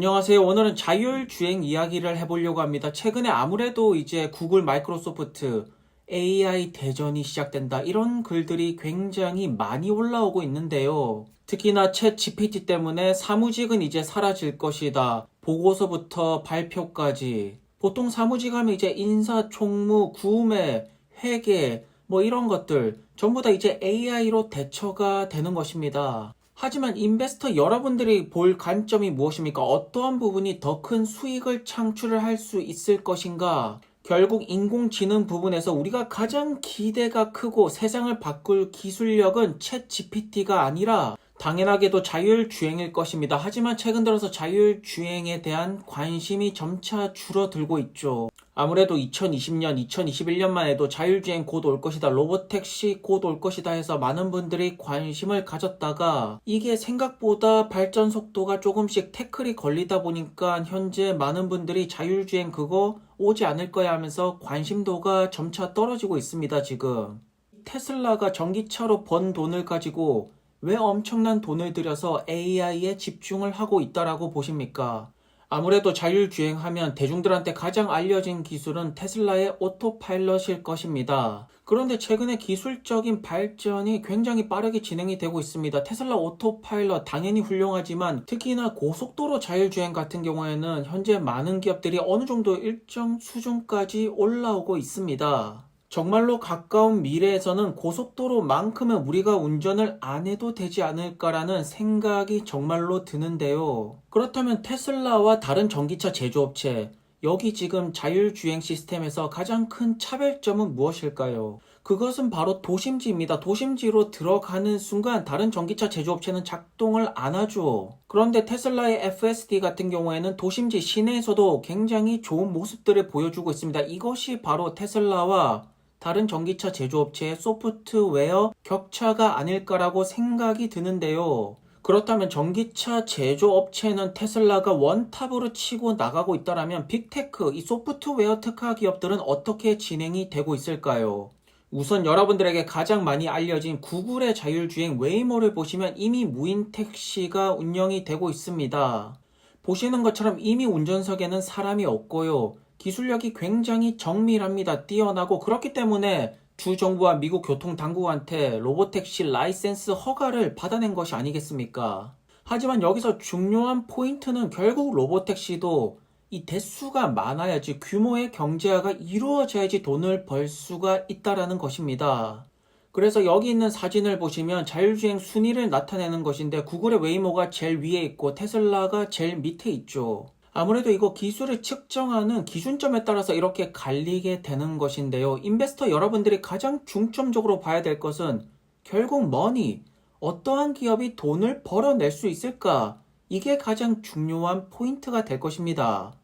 안녕하세요. 오늘은 자율주행 이야기를 해보려고 합니다. 최근에 아무래도 이제 구글, 마이크로소프트 AI 대전이 시작된다. 이런 글들이 굉장히 많이 올라오고 있는데요. 특히나 챗 GPT 때문에 사무직은 이제 사라질 것이다. 보고서부터 발표까지. 보통 사무직 하면 이제 인사, 총무, 구매, 회계, 뭐 이런 것들 전부 다 이제 AI로 대처가 되는 것입니다. 하지만 인베스터 여러분들이 볼 관점이 무엇입니까? 어떠한 부분이 더 큰 수익을 창출을 할 수 있을 것인가? 결국 인공지능 부분에서 우리가 가장 기대가 크고 세상을 바꿀 기술력은 챗 GPT가 아니라 당연하게도 자율주행일 것입니다. 하지만 최근 들어서 자율주행에 대한 관심이 점차 줄어들고 있죠. 아무래도 2020년, 2021년만 해도 자율주행 곧 올 것이다, 로보택시 곧 올 것이다 해서 많은 분들이 관심을 가졌다가 이게 생각보다 발전 속도가 조금씩 태클이 걸리다 보니까 현재 많은 분들이 자율주행 그거 오지 않을 거야 하면서 관심도가 점차 떨어지고 있습니다, 지금. 테슬라가 전기차로 번 돈을 가지고 왜 엄청난 돈을 들여서 AI에 집중을 하고 있다라고 보십니까? 아무래도 자율주행하면 대중들한테 가장 알려진 기술은 테슬라의 오토파일럿일 것입니다. 그런데 최근에 기술적인 발전이 굉장히 빠르게 진행이 되고 있습니다. 테슬라 오토파일럿 당연히 훌륭하지만 특히나 고속도로 자율주행 같은 경우에는 현재 많은 기업들이 어느 정도 일정 수준까지 올라오고 있습니다. 정말로 가까운 미래에서는 고속도로만큼은 우리가 운전을 안 해도 되지 않을까라는 생각이 정말로 드는데요. 그렇다면 테슬라와 다른 전기차 제조업체, 여기 지금 자율주행 시스템에서 가장 큰 차별점은 무엇일까요? 그것은 바로 도심지입니다. 도심지로 들어가는 순간 다른 전기차 제조업체는 작동을 안 하죠. 그런데 테슬라의 FSD 같은 경우에는 도심지 시내에서도 굉장히 좋은 모습들을 보여주고 있습니다. 이것이 바로 테슬라와 다른 전기차 제조업체의 소프트웨어 격차가 아닐까라고 생각이 드는데요. 그렇다면 전기차 제조업체는 테슬라가 원탑으로 치고 나가고 있다면 빅테크, 이 소프트웨어 특화 기업들은 어떻게 진행이 되고 있을까요? 우선 여러분들에게 가장 많이 알려진 구글의 자율주행 웨이모를 보시면 이미 무인 택시가 운영이 되고 있습니다. 보시는 것처럼 이미 운전석에는 사람이 없고요. 기술력이 굉장히 정밀합니다. 뛰어나고 그렇기 때문에 주 정부와 미국 교통당국한테 로보택시 라이센스 허가를 받아낸 것이 아니겠습니까? 하지만 여기서 중요한 포인트는 결국 로보택시도 이 대수가 많아야지 규모의 경제화가 이루어져야지 돈을 벌 수가 있다라는 것입니다. 그래서 여기 있는 사진을 보시면 자율주행 순위를 나타내는 것인데 구글의 웨이모가 제일 위에 있고 테슬라가 제일 밑에 있죠. 아무래도 이거 기술을 측정하는 기준점에 따라서 이렇게 갈리게 되는 것인데요. 인베스터 여러분들이 가장 중점적으로 봐야 될 것은 결국 머니, 어떠한 기업이 돈을 벌어낼 수 있을까? 이게 가장 중요한 포인트가 될 것입니다.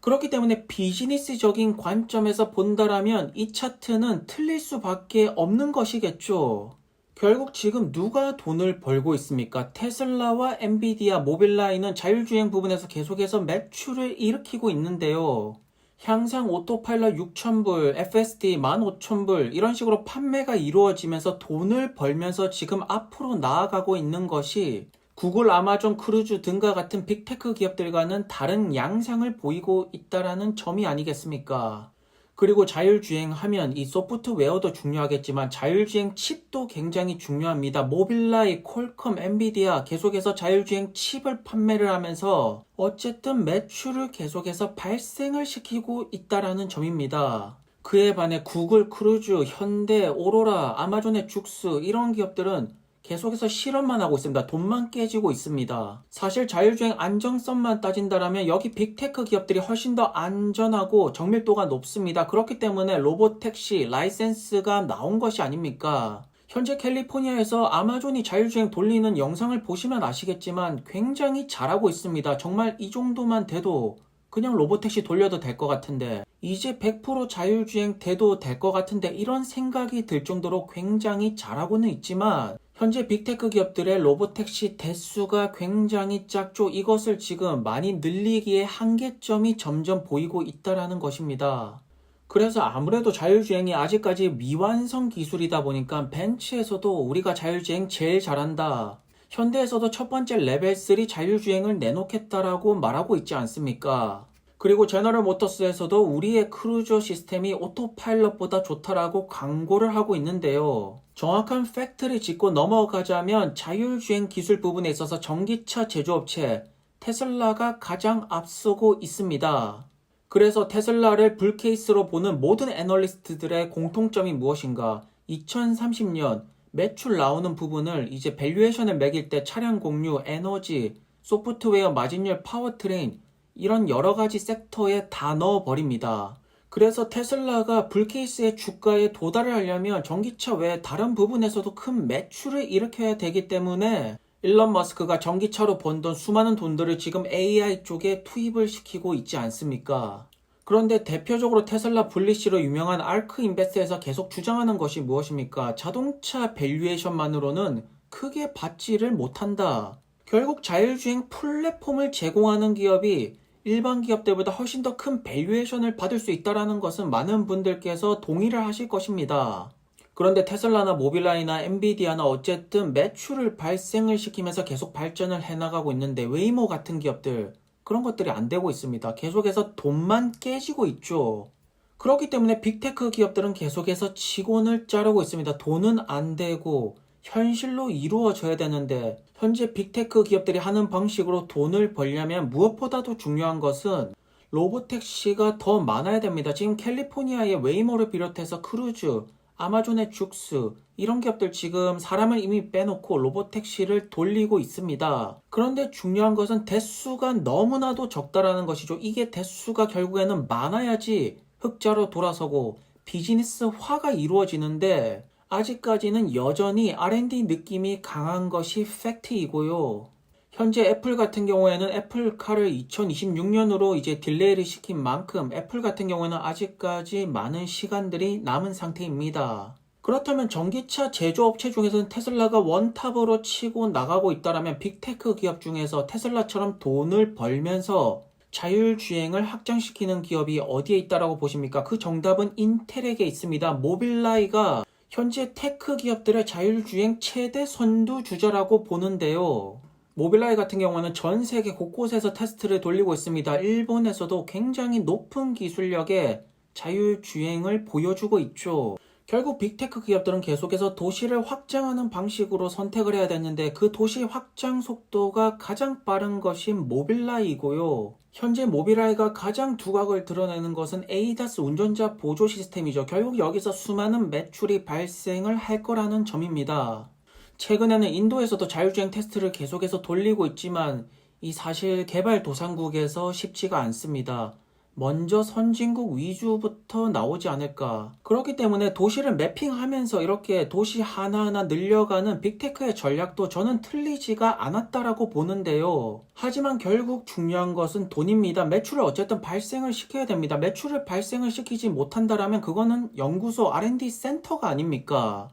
그렇기 때문에 비즈니스적인 관점에서 본다라면 이 차트는 틀릴 수밖에 없는 것이겠죠. 결국 지금 누가 돈을 벌고 있습니까? 테슬라와 엔비디아, 모빌라이는 자율주행 부분에서 계속해서 매출을 일으키고 있는데요. 향상 오토파일럿 6,000불, FSD 15,000불 이런 식으로 판매가 이루어지면서 돈을 벌면서 지금 앞으로 나아가고 있는 것이 구글, 아마존, 크루즈 등과 같은 빅테크 기업들과는 다른 양상을 보이고 있다라는 점이 아니겠습니까? 그리고 자율주행하면 이 소프트웨어도 중요하겠지만 자율주행 칩도 굉장히 중요합니다. 모빌라이, 퀄컴, 엔비디아 계속해서 자율주행 칩을 판매를 하면서 어쨌든 매출을 계속해서 발생을 시키고 있다라는 점입니다. 그에 반해 구글, 크루즈, 현대, 오로라, 아마존의 죽스 이런 기업들은 계속해서 실험만 하고 있습니다. 돈만 깨지고 있습니다. 사실 자율주행 안정성만 따진다면 여기 빅테크 기업들이 훨씬 더 안전하고 정밀도가 높습니다. 그렇기 때문에 로보택시 라이센스가 나온 것이 아닙니까? 현재 캘리포니아에서 아마존이 자율주행 돌리는 영상을 보시면 아시겠지만 굉장히 잘하고 있습니다. 정말 이 정도만 돼도 그냥 로보택시 돌려도 될 것 같은데 이제 100% 자율주행 돼도 될 것 같은데 이런 생각이 들 정도로 굉장히 잘하고는 있지만 현재 빅테크 기업들의 로보택시 대수가 굉장히 작죠. 이것을 지금 많이 늘리기에 한계점이 점점 보이고 있다라는 것입니다. 그래서 아무래도 자율주행이 아직까지 미완성 기술이다 보니까 벤츠에서도 우리가 자율주행 제일 잘한다, 현대에서도 첫 번째 레벨 3 자율주행을 내놓겠다라고 말하고 있지 않습니까? 그리고 제너럴 모터스에서도 우리의 크루저 시스템이 오토파일럿보다 좋다라고 광고를 하고 있는데요. 정확한 팩트를 짚고 넘어가자면 자율주행 기술 부분에 있어서 전기차 제조업체 테슬라가 가장 앞서고 있습니다. 그래서 테슬라를 불케이스로 보는 모든 애널리스트들의 공통점이 무엇인가? 2030년 매출 나오는 부분을 이제 밸류에이션을 매길 때 차량 공유, 에너지, 소프트웨어, 마진율, 파워트레인 이런 여러 가지 섹터에 다 넣어버립니다. 그래서 테슬라가 불케이스의 주가에 도달을 하려면 전기차 외에 다른 부분에서도 큰 매출을 일으켜야 되기 때문에 일론 머스크가 전기차로 번던 수많은 돈들을 지금 AI 쪽에 투입을 시키고 있지 않습니까? 그런데 대표적으로 테슬라 불리시로 유명한 아크 인베스트에서 계속 주장하는 것이 무엇입니까? 자동차 밸류에이션만으로는 크게 받지를 못한다. 결국 자율주행 플랫폼을 제공하는 기업이 일반 기업들보다 훨씬 더 큰 밸류에이션을 받을 수 있다는 것은 많은 분들께서 동의를 하실 것입니다. 그런데 테슬라나 모빌라이나 엔비디아나 어쨌든 매출을 발생을 시키면서 계속 발전을 해나가고 있는데 웨이모 같은 기업들 그런 것들이 안 되고 있습니다. 계속해서 돈만 깨지고 있죠. 그렇기 때문에 빅테크 기업들은 계속해서 직원을 자르고 있습니다. 돈은 안 되고 현실로 이루어져야 되는데 현재 빅테크 기업들이 하는 방식으로 돈을 벌려면 무엇보다도 중요한 것은 로보택시가 더 많아야 됩니다. 지금 캘리포니아의 웨이모를 비롯해서 크루즈, 아마존의 죽스 이런 기업들 지금 사람을 이미 빼놓고 로보택시를 돌리고 있습니다. 그런데 중요한 것은 대수가 너무나도 적다라는 것이죠. 이게 대수가 결국에는 많아야지 흑자로 돌아서고 비즈니스화가 이루어지는데 아직까지는 여전히 R&D 느낌이 강한 것이 팩트이고요. 현재 애플 같은 경우에는 애플카를 2026년으로 이제 딜레이를 시킨 만큼 애플 같은 경우에는 아직까지 많은 시간들이 남은 상태입니다. 그렇다면 전기차 제조업체 중에서는 테슬라가 원탑으로 치고 나가고 있다면 빅테크 기업 중에서 테슬라처럼 돈을 벌면서 자율주행을 확장시키는 기업이 어디에 있다라고 보십니까? 그 정답은 인텔에게 있습니다. 모빌라이가 현재 테크 기업들의 자율주행 최대 선두주자라고 보는데요. 모빌라이 같은 경우는 전 세계 곳곳에서 테스트를 돌리고 있습니다. 일본에서도 굉장히 높은 기술력의 자율주행을 보여주고 있죠. 결국 빅테크 기업들은 계속해서 도시를 확장하는 방식으로 선택을 해야 되는데 그 도시 확장 속도가 가장 빠른 것이 모빌라이고요. 현재 모빌라이가 가장 두각을 드러내는 것은 ADAS 운전자 보조 시스템이죠. 결국 여기서 수많은 매출이 발생을 할 거라는 점입니다. 최근에는 인도에서도 자율주행 테스트를 계속해서 돌리고 있지만 이 사실 개발도상국에서 쉽지가 않습니다. 먼저 선진국 위주부터 나오지 않을까. 그렇기 때문에 도시를 매핑하면서 이렇게 도시 하나하나 늘려가는 빅테크의 전략도 저는 틀리지가 않았다라고 보는데요. 하지만 결국 중요한 것은 돈입니다. 매출을 어쨌든 발생을 시켜야 됩니다. 매출을 발생을 시키지 못한다라면 그거는 연구소 R&D 센터가 아닙니까?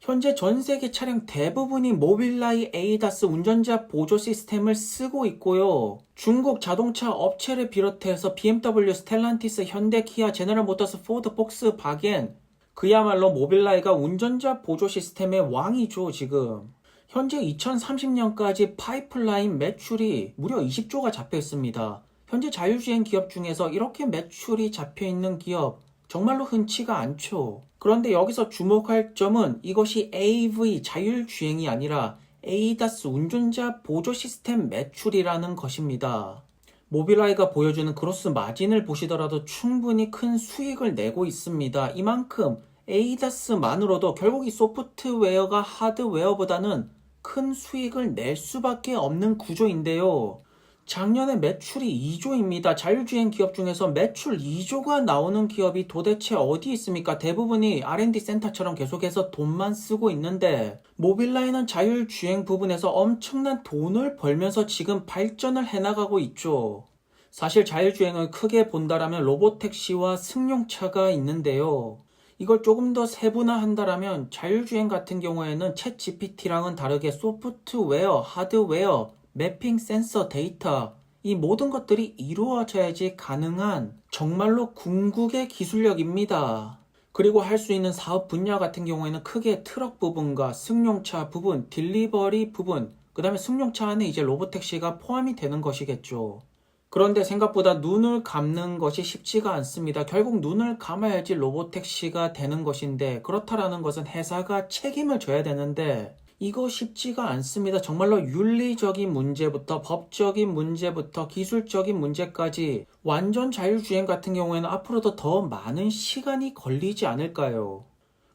현재 전 세계 차량 대부분이 모빌라이 ADAS 운전자 보조 시스템을 쓰고 있고요. 중국 자동차 업체를 비롯해서 BMW, 스텔란티스, 현대, 키아, 제너럴 모터스, 포드, 폭스바겐 그야말로 모빌라이가 운전자 보조 시스템의 왕이죠 지금. 현재 2030년까지 파이프라인 매출이 무려 20조가 잡혀 있습니다. 현재 자율주행 기업 중에서 이렇게 매출이 잡혀 있는 기업 정말로 흔치가 않죠. 그런데 여기서 주목할 점은 이것이 AV 자율주행이 아니라 ADAS 운전자 보조 시스템 매출이라는 것입니다. 모빌아이가 보여주는 그로스 마진을 보시더라도 충분히 큰 수익을 내고 있습니다. 이만큼 ADAS만으로도 결국 이 소프트웨어가 하드웨어보다는 큰 수익을 낼 수밖에 없는 구조인데요. 작년에 매출이 2조입니다. 자율주행 기업 중에서 매출 2조가 나오는 기업이 도대체 어디 있습니까? 대부분이 R&D 센터처럼 계속해서 돈만 쓰고 있는데 모빌라이는 자율주행 부분에서 엄청난 돈을 벌면서 지금 발전을 해나가고 있죠. 사실 자율주행을 크게 본다라면 로보택시와 승용차가 있는데요. 이걸 조금 더 세분화한다라면 자율주행 같은 경우에는 챗 GPT랑은 다르게 소프트웨어, 하드웨어, 매핑, 센서, 데이터 이 모든 것들이 이루어져야지 가능한 정말로 궁극의 기술력입니다. 그리고 할 수 있는 사업 분야 같은 경우에는 크게 트럭 부분과 승용차 부분, 딜리버리 부분, 그 다음에 승용차 안에 이제 로보택시가 포함이 되는 것이겠죠. 그런데 생각보다 눈을 감는 것이 쉽지가 않습니다. 결국 눈을 감아야지 로보택시가 되는 것인데, 그렇다라는 것은 회사가 책임을 져야 되는데 이거 쉽지가 않습니다. 정말로 윤리적인 문제부터 법적인 문제부터 기술적인 문제까지 완전 자율주행 같은 경우에는 앞으로도 더 많은 시간이 걸리지 않을까요?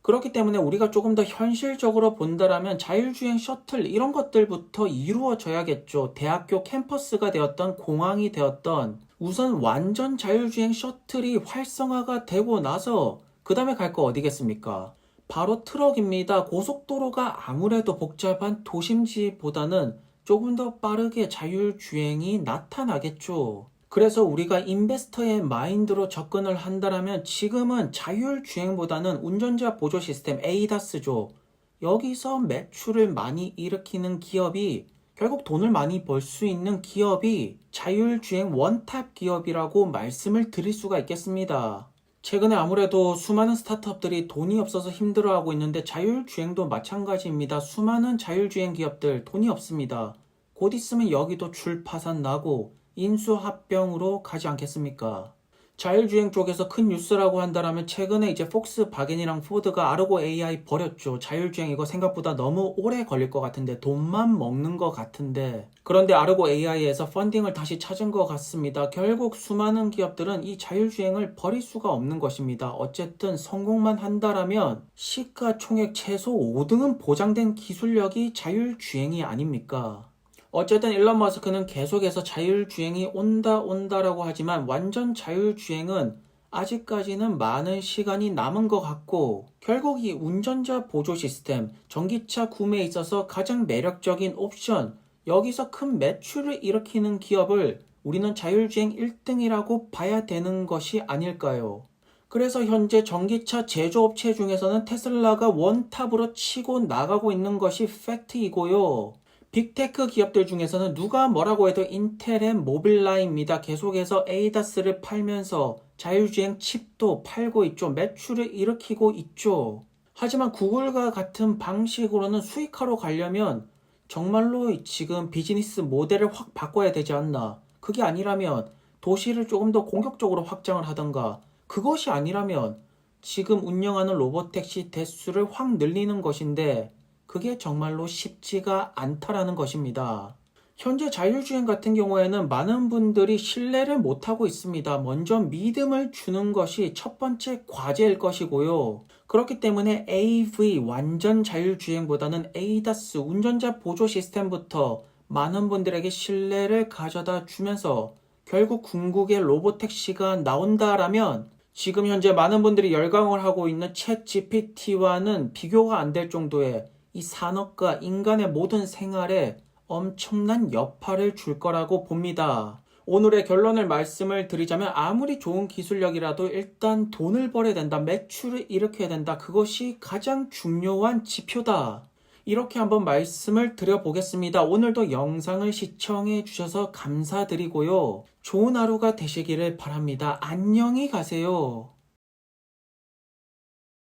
그렇기 때문에 우리가 조금 더 현실적으로 본다라면 자율주행 셔틀 이런 것들부터 이루어져야겠죠. 대학교 캠퍼스가 되었던 공항이 되었던 우선 완전 자율주행 셔틀이 활성화가 되고 나서 그 다음에 갈 거 어디겠습니까? 바로 트럭입니다. 고속도로가 아무래도 복잡한 도심지보다는 조금 더 빠르게 자율주행이 나타나겠죠. 그래서 우리가 인베스터의 마인드로 접근을 한다면 지금은 자율주행보다는 운전자 보조 시스템 ADAS죠. 여기서 매출을 많이 일으키는 기업이, 결국 돈을 많이 벌 수 있는 기업이 자율주행 원탑 기업이라고 말씀을 드릴 수가 있겠습니다. 최근에 아무래도 수많은 스타트업들이 돈이 없어서 힘들어하고 있는데 자율주행도 마찬가지입니다. 수많은 자율주행 기업들 돈이 없습니다. 곧 있으면 여기도 출파산 나고 인수합병으로 가지 않겠습니까? 자율주행 쪽에서 큰 뉴스라고 한다면 최근에 이제 폭스바겐이랑 포드가 아르고 AI 버렸죠. 자율주행 이거 생각보다 너무 오래 걸릴 것 같은데, 돈만 먹는 것 같은데, 그런데 아르고 AI에서 펀딩을 다시 찾은 것 같습니다. 결국 수많은 기업들은 이 자율주행을 버릴 수가 없는 것입니다. 어쨌든 성공만 한다라면 시가총액 최소 5등은 보장된 기술력이 자율주행이 아닙니까? 어쨌든 일론 머스크는 계속해서 자율주행이 온다라고 하지만 완전 자율주행은 아직까지는 많은 시간이 남은 것 같고, 결국 이 운전자 보조 시스템, 전기차 구매에 있어서 가장 매력적인 옵션, 여기서 큰 매출을 일으키는 기업을 우리는 자율주행 1등이라고 봐야 되는 것이 아닐까요? 그래서 현재 전기차 제조업체 중에서는 테슬라가 원탑으로 치고 나가고 있는 것이 팩트이고요. 빅테크 기업들 중에서는 누가 뭐라고 해도 인텔의 모빌라이입니다. 계속해서 ADAS를 팔면서 자율주행 칩도 팔고 있죠. 매출을 일으키고 있죠. 하지만 구글과 같은 방식으로는 수익화로 가려면 정말로 지금 비즈니스 모델을 확 바꿔야 되지 않나. 그게 아니라면 도시를 조금 더 공격적으로 확장을 하던가, 그것이 아니라면 지금 운영하는 로보택시 대수를 확 늘리는 것인데, 그게 정말로 쉽지가 않다라는 것입니다. 현재 자율주행 같은 경우에는 많은 분들이 신뢰를 못하고 있습니다. 먼저 믿음을 주는 것이 첫 번째 과제일 것이고요. 그렇기 때문에 AV 완전 자율주행보다는 ADAS 운전자 보조 시스템부터 많은 분들에게 신뢰를 가져다 주면서 결국 궁극의 로보택시가 나온다라면 지금 현재 많은 분들이 열광을 하고 있는 챗 GPT와는 비교가 안 될 정도의 이 산업과 인간의 모든 생활에 엄청난 여파를 줄 거라고 봅니다. 오늘의 결론을 말씀을 드리자면 아무리 좋은 기술력이라도 일단 돈을 벌어야 된다, 매출을 일으켜야 된다. 그것이 가장 중요한 지표다. 이렇게 한번 말씀을 드려보겠습니다. 오늘도 영상을 시청해 주셔서 감사드리고요. 좋은 하루가 되시기를 바랍니다. 안녕히 가세요.